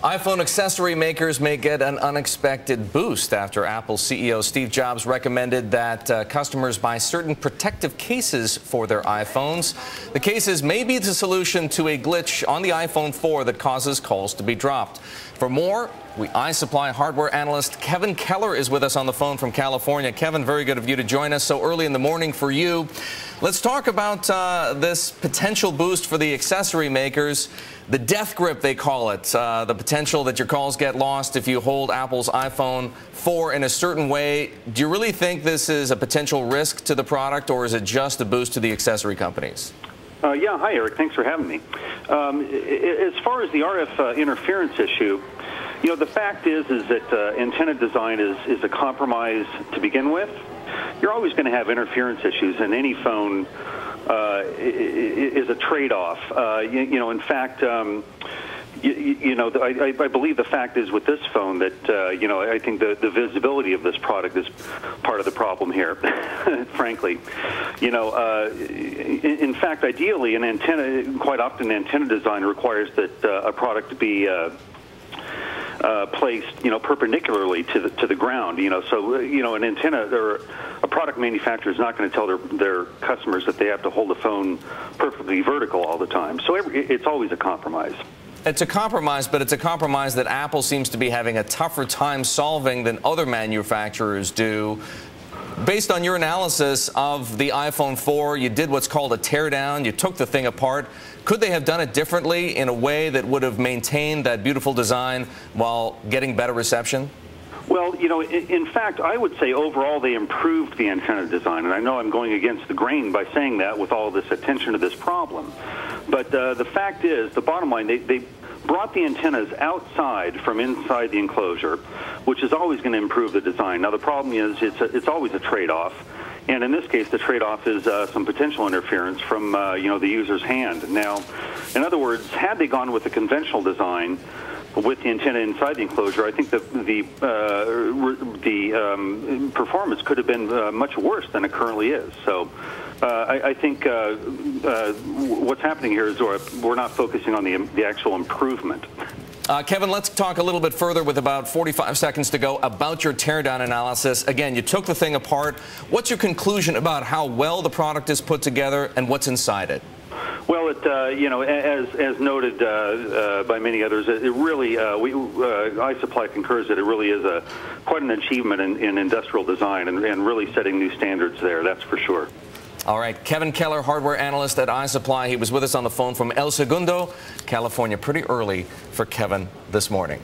iPhone accessory makers may get an unexpected boost after Apple CEO Steve Jobs recommended that customers buy certain protective cases for their iPhones. The cases may be the solution to a glitch on the iPhone 4 that causes calls to be dropped. For more, ISuppli hardware analyst Kevin Keller is with us on the phone from California. Kevin, very good of you to join us so early in the morning for you. Let's talk about this potential boost for the accessory makers. The death grip, they call it, the potential that your calls get lost if you hold Apple's iPhone 4 in a certain way. Do you really think this is a potential risk to the product, or is it just a boost to the accessory companies? Yeah, hi, Eric. Thanks for having me. As far as the RF interference issue, you know, the fact is that antenna design is a compromise to begin with. You're always going to have interference issues, and any phone is a trade-off. You know, in fact, I believe the fact is with this phone that, you know, I think the visibility of this product is part of the problem here, frankly. You know, in fact, ideally, an antenna, quite often antenna design requires that a product to be placed, you know, perpendicularly to the ground. You know, so you know, an antenna or a product manufacturer is not going to tell their customers that they have to hold the phone perfectly vertical all the time. So it's always a compromise. It's a compromise, but it's a compromise that Apple seems to be having a tougher time solving than other manufacturers do. Based on your analysis of the iPhone 4, you did what's called a teardown. You took the thing apart. Could they have done it differently in a way that would have maintained that beautiful design while getting better reception? Well, you know, in fact, I would say overall they improved the antenna design. And I know I'm going against the grain by saying that with all this attention to this problem. But the fact is, the bottom line, they brought the antennas outside from inside the enclosure, which is always going to improve the design. Now, the problem is it's always a trade-off. And in this case, the trade-off is some potential interference from, you know, the user's hand. Now, in other words, had they gone with the conventional design with the antenna inside the enclosure, I think the performance could have been much worse than it currently is. So I think what's happening here is we're not focusing on the actual improvement. Kevin, let's talk a little bit further with about 45 seconds to go about your teardown analysis. Again, you took the thing apart. What's your conclusion about how well the product is put together and what's inside it? Well, you know, as noted by many others, it really, ISuppli concurs that it really is quite an achievement in industrial design and really setting new standards there, that's for sure. All right, Kevin Keller, hardware analyst at ISuppli. He was with us on the phone from El Segundo, California. Pretty early for Kevin this morning.